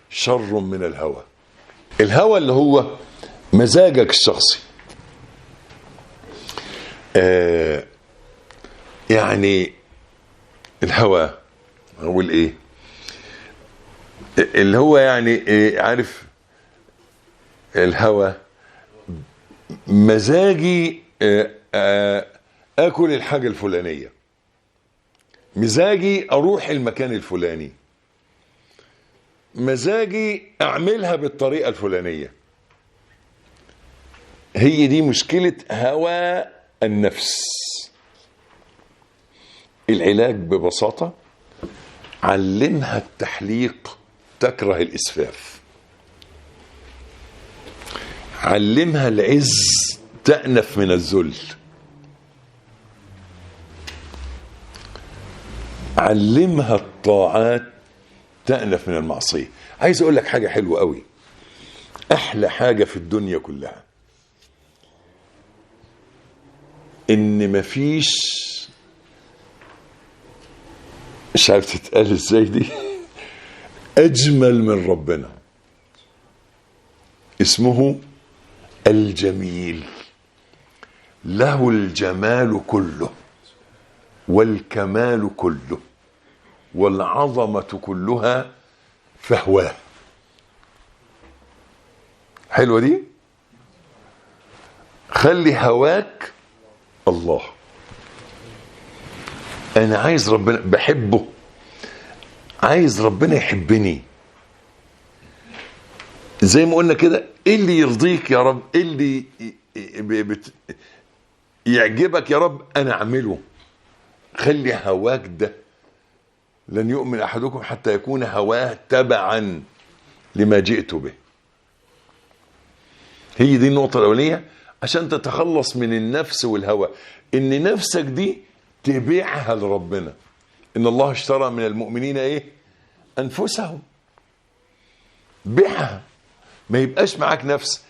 شر من الهوى. الهوى اللي هو مزاجك الشخصي. يعني الهوى أقول إيه؟ اللي هو يعني عارف الهوى مزاجي آكل الحاجة الفلانية، مزاجي أروح المكان الفلاني، مزاجي أعملها بالطريقة الفلانية. هي دي مشكلة هوى النفس. العلاج ببساطة علمها التحليق تكره الإسفاف، علمها العز تأنف من الذل، علمها الطاعات تأنف من المعصية. عايز أقول لك حاجة حلوة قوي، أحلى حاجة في الدنيا كلها إن مفيش، مش عارف تتقال إزاي دي، أجمل من ربنا. اسمه الجميل، له الجمال كله والكمال كله والعظمة كلها فهواه. حلوة دي؟ خلي هواك الله. أنا عايز ربنا، بحبه، عايز ربنا يحبني. زي ما قلنا كده، ايه اللي يرضيك يا رب، ايه اللي يعجبك يا رب انا اعمله. خلي هواك ده، لن يؤمن احدكم حتى يكون هواه تبعا لما جئت به. هي دي النقطة الأولية عشان تتخلص من النفس والهوى، ان نفسك دي تبيعها لربنا. ان الله اشترى من المؤمنين ايه؟ انفسهم. بيعها، ما يبقاش معاك نفس.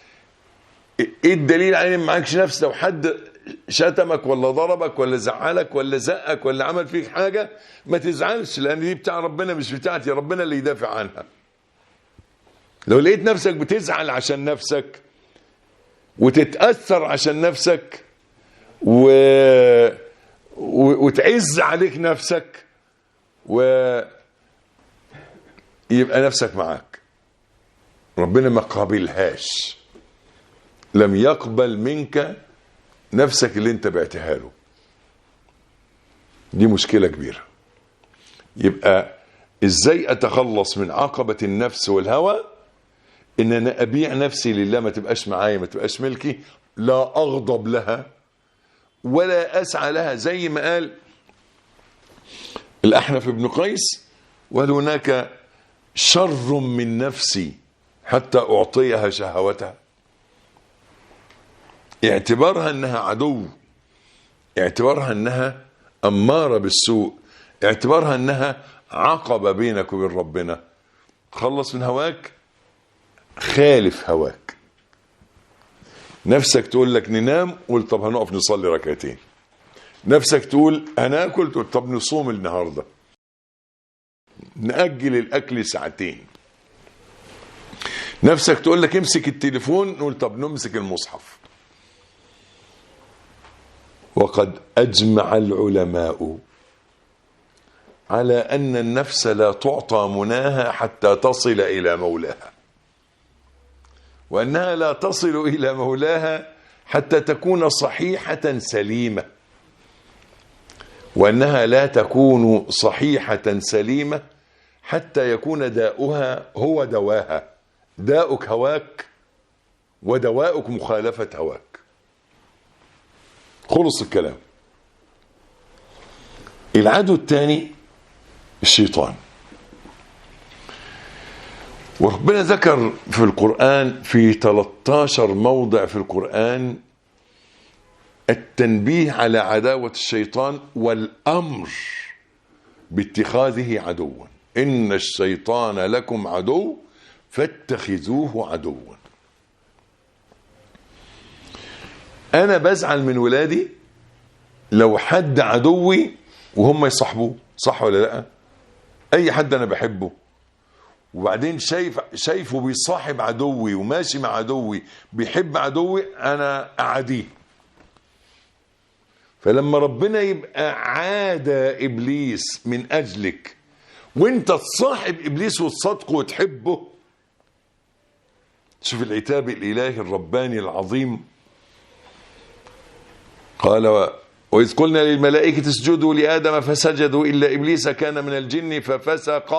ايه الدليل على ان معاكش نفس؟ لو حد شتمك ولا ضربك ولا زعلك ولا زقك ولا عمل فيك حاجة، ما تزعلش، لان دي بتاع ربنا مش بتاعتي، ربنا اللي يدافع عنها. لو لقيت نفسك بتزعل عشان نفسك وتتأثر عشان نفسك وتعز عليك نفسك ويبقى نفسك معاك، ربنا ما قابلهاش، لم يقبل منك نفسك اللي انت بعتها له. دي مشكلة كبيرة. يبقى ازاي اتخلص من عقبة النفس والهوى؟ ان انا ابيع نفسي لله، ما تبقاش معايا، ما تبقاش ملكي، لا اغضب لها ولا اسعى لها. زي ما قال الاحنف بن قيس: وهل هناك شر من نفسي حتى اعطيها شهوتها؟ اعتبارها انها عدو، اعتبارها انها اماره بالسوء، اعتبارها انها عقبه بينك وبين ربنا. خلص من هواك، خالف هواك. نفسك تقول لك ننام، قول طب هنقف نصلي ركعتين. نفسك تقول هناكل، تقول طب نصوم النهارده، نأجل الاكل ساعتين. نفسك تقول لك امسك التليفون، نقول طب نمسك المصحف. وقد أجمع العلماء على أن النفس لا تعطى مناها حتى تصل إلى مولاها، وأنها لا تصل إلى مولاها حتى تكون صحيحة سليمة، وأنها لا تكون صحيحة سليمة حتى يكون داؤها هو دواها. داؤك هواك ودواؤك مخالفة هواك. خلص الكلام. العدو الثاني الشيطان. وربنا ذكر في القرآن في 13 موضع في القرآن التنبيه على عداوة الشيطان والأمر باتخاذه عدوا. إن الشيطان لكم عدو فاتخذوه عدوا. انا بزعل من ولادي لو حد عدوي وهم يصاحبوه، صح ولا لا؟ اي حد انا بحبه وبعدين شايفه بيصاحب عدوي وماشي مع عدوي بيحب عدوي، انا اعاديه. فلما ربنا يبقى عادى ابليس من اجلك وانت تصاحب ابليس وتصادقه وتحبه، شوف العتاب الالهي الرباني العظيم. قال وإذ قلنا للملائكة اسجدوا لآدم فسجدوا إلا إبليس كان من الجن ففسق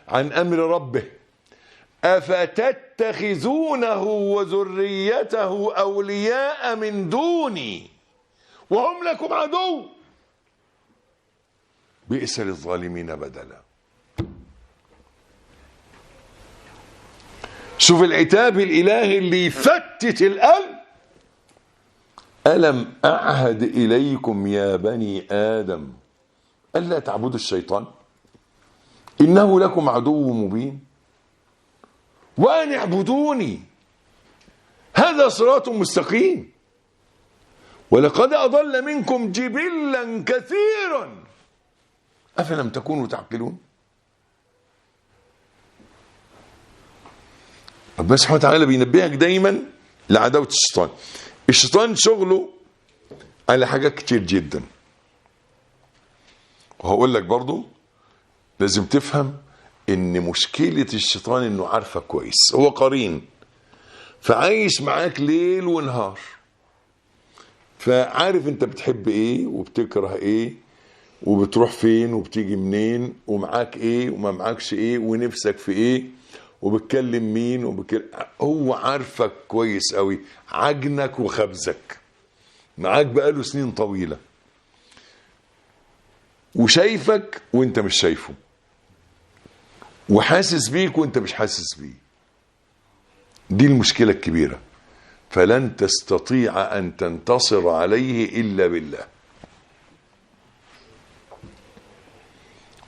عن أمر ربه أفتتخذونه وذريته أولياء من دوني وهم لكم عدو بئس للظالمين بدلا. شوف العتاب الإلهي اللي يفتت القلب. ألم أعهد إليكم يا بني آدم ألا تعبدوا الشيطان إنه لكم عدو مبين وأن اعبدوني هذا صراط مستقيم ولقد أضل منكم جبلا كثيرا أفلم تكونوا تعقلون. ربنا سبحانه وتعالى بينبهك دايما لعداوة الشيطان. الشيطان شغله على حاجات كتير جدا، وهقول لك برضو لازم تفهم ان مشكلة الشيطان انه عارفك كويس، هو قرين فعايش معاك ليل ونهار، فعارف انت بتحب ايه وبتكره ايه وبتروح فين وبتيجي منين ومعاك ايه وما معاكش ايه ونفسك في ايه وبتكلم مين هو عارفك كويس قوي، عجنك وخبزك، معاك بقاله سنين طويلة وشايفك وانت مش شايفه وحاسس بيك وانت مش حاسس بيه. دي المشكلة الكبيرة، فلن تستطيع ان تنتصر عليه الا بالله.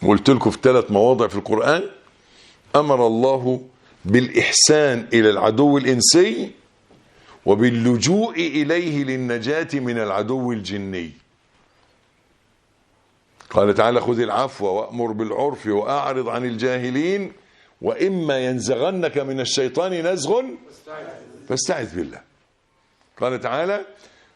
وقلت لكم في 3 مواضع في القرآن أمر الله بالإحسان إلى العدو الإنسي وباللجوء إليه للنجاة من العدو الجني. قال تعالى خذ العفو وأمر بالعرف وأعرض عن الجاهلين وإما ينزغنك من الشيطان نزغ فاستعذ بالله. قال تعالى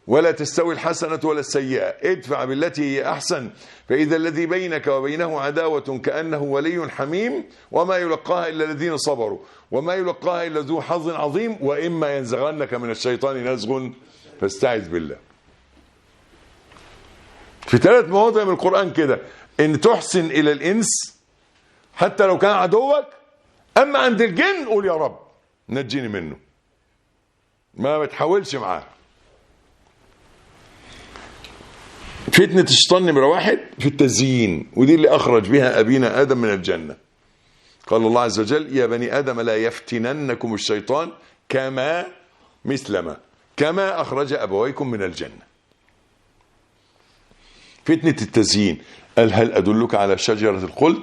ولا تستوي الحسنة ولا السيئة ادفع بالتي هي أحسن فإذا الذي بينك وبينه عداوة كأنه ولي حميم وما يلقاها إلا الذين صبروا وما يلقاها إلا ذو حظ عظيم وإما ينزغنك من الشيطان نزغ فاستعذ بالله. في 3 مواضع من القرآن كده إن تحسن إلى الإنس حتى لو كان عدوك، أما عند الجن قول يا رب نجيني منه، ما بتحاولش معاه. فتنة الشيطان نمرة 1 في التزيين، ودي اللي أخرج بها أبينا آدم من الجنة. قال الله عز وجل يا بني آدم لا يفتننكم الشيطان كما أخرج أبويكم من الجنة. فتنة التزيين قال هل أدلك على شجرة الخلد،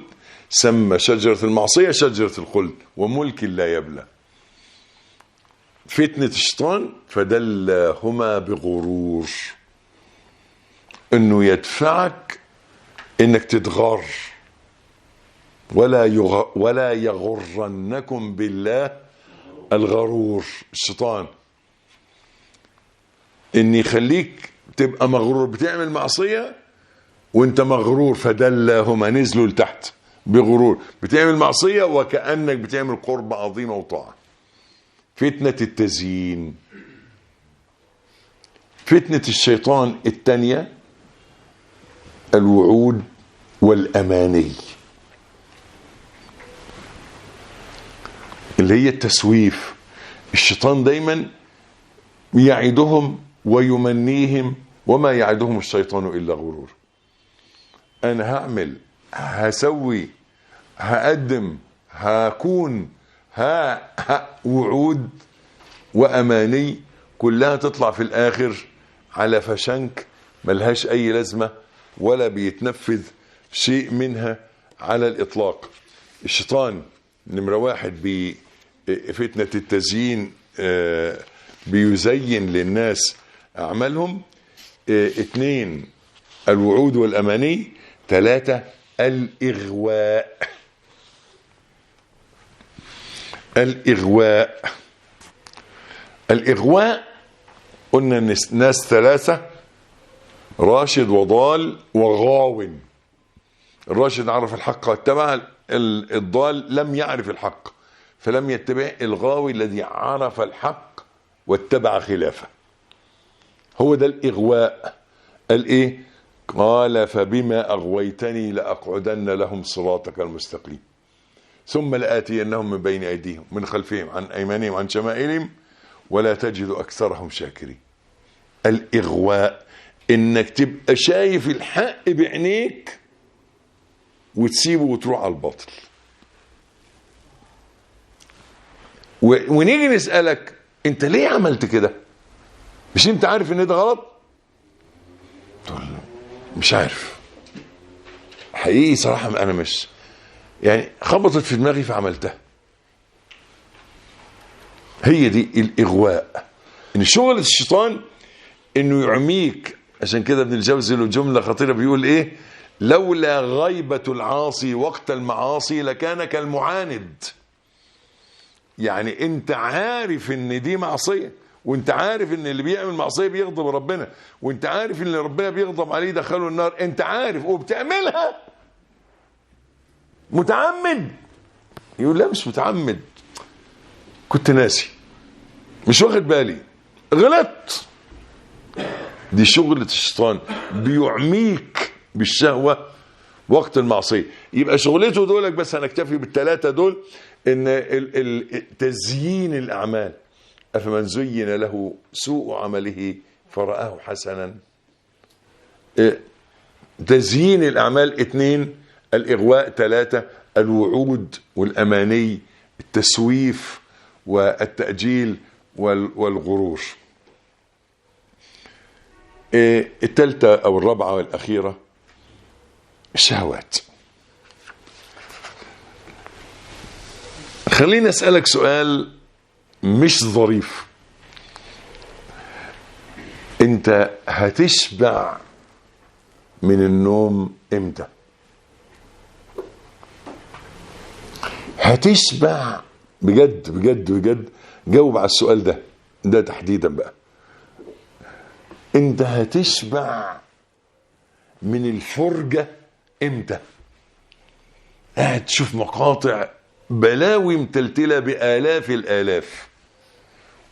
سمى شجرة المعصية شجرة الخلد وملك لا يبلى. فتنة الشيطان فدلهما بغرور، انه يدفعك انك تتغر ولا يغرنكم بالله الغرور. الشيطان ان يخليك تبقى مغرور، بتعمل معصية وانت مغرور، فدلهما نزلوا لتحت بغرور، بتعمل معصية وكأنك بتعمل قرب عظيمة وطاعة. فتنة التزيين. فتنة الشيطان الثانية الوعود والأماني، اللي هي التسويف. الشيطان دايما يعدهم ويمنيهم وما يعدهم الشيطان إلا غرور. أنا هعمل، هسوي، هقدم، هكون، وعود وأماني كلها تطلع في الآخر على فشنك ملهاش أي لازمة ولا بيتنفذ شيء منها على الإطلاق. الشيطان نمرة 1 بفتنة التزيين بيزين للناس أعمالهم. 2 الوعود والأماني. 3 الإغواء. الإغواء قلنا إن ناس 3: راشد وضال وغاو. الراشد عرف الحق واتبع، الضال لم يعرف الحق فلم يتبع، الغاوي الذي عرف الحق واتبع خلافه. هو ده الإغواء. قال إيه؟ قال فبما أغويتني لأقعدن لهم صراطك المستقيم ثم لآتينهم من بين أيديهم من خلفهم عن أيمانهم عن شمائلهم ولا تجد أكثرهم شاكرين. الإغواء إنك تبقى شايف الحق بعينيك وتسيبه وتروح على الباطل. ونيجي نسألك انت ليه عملت كده؟ مش انت عارف ان ده غلط؟ تقول مش عارف حقيقي صراحة، انا مش يعني خبطت في دماغي فعملتها. هي دي الإغواء، ان شغل الشيطان انه يعميك. عشان كده ابن الجوزي له جملة خطيرة بيقول ايه؟ لولا غيبة العاصي وقت المعاصي لكان كالمعاند. يعني انت عارف ان دي معصية، وانت عارف ان اللي بيعمل معصية بيغضب ربنا، وانت عارف ان اللي ربنا بيغضب عليه دخله النار، انت عارف وبتعملها متعمد. يقول لا مش متعمد، كنت ناسي، مش واخد بالي، غلطت. دي شغلة الشيطان، بيعميك بالشهوة وقت المعصية. يبقى شغلته دولك بس، هنكتفي بال3 دول. ان تزيين الأعمال. أفمن زين له سوء عمله فرآه حسنا. تزيين الأعمال. 2 الإغواء. 3 الوعود والأماني، التسويف والتأجيل والغرور. 3 أو 4 والأخيرة الشهوات. خليني أسألك سؤال مش ظريف. انت هتشبع من النوم امتى؟ هتشبع بجد بجد بجد؟ جاوب على السؤال ده تحديدا بقى. انت هتشبع من الفرجة امتى؟ قاعد تشوف مقاطع بلاوي متلتلة بآلاف الآلاف،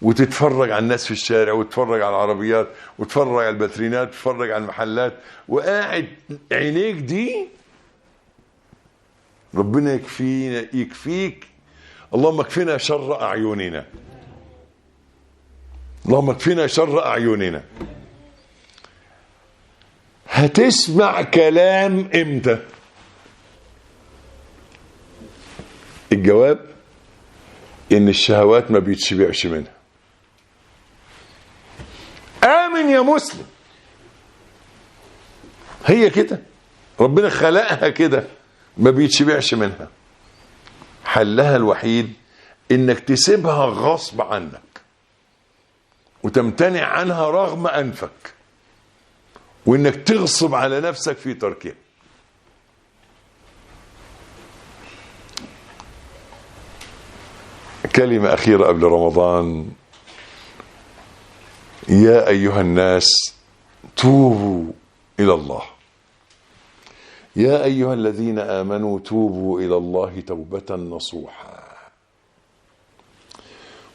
وتتفرج على الناس في الشارع، وتتفرج على العربيات، وتتفرج على الباترينات، وتتفرج على المحلات، وقاعد عينيك دي ربنا يكفيك. اللهم اكفنا شر أعيننا، اللهم اكفنا شر أعيننا. هتسمع كلام امتى؟ الجواب ان الشهوات ما بيتشبعش منها. آمن يا مسلم، هي كده، ربنا خلقها كده، ما بيتشبعش منها. حلها الوحيد انك تسيبها غصب عنك وتمتنع عنها رغم انفك، وانك تغصب على نفسك في تركها. كلمة أخيرة قبل رمضان: يا أيها الناس توبوا إلى الله، يا أيها الذين آمنوا توبوا إلى الله توبة نصوحا،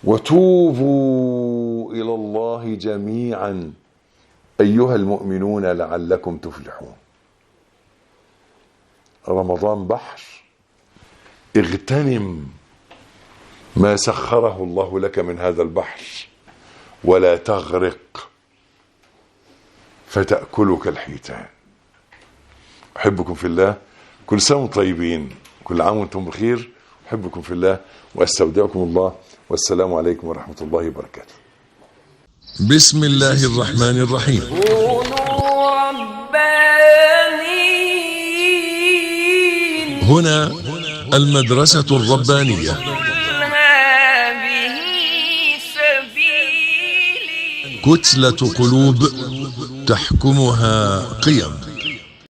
وتوبوا إلى الله جميعا أيها المؤمنون لعلكم تفلحون. رمضان بحر، اغتنم ما سخره الله لك من هذا البحر، ولا تغرق فتأكلك الحيتان. أحبكم في الله، كل سنة وانتم طيبين، كل عام وانتم بخير. أحبكم في الله وأستودعكم الله، والسلام عليكم ورحمة الله وبركاته. بسم الله الرحمن الرحيم. كونوا ربانيين. هنا المدرسة الربانية. قل هذه سبيلي كتلة قلوب تحكمها قيم.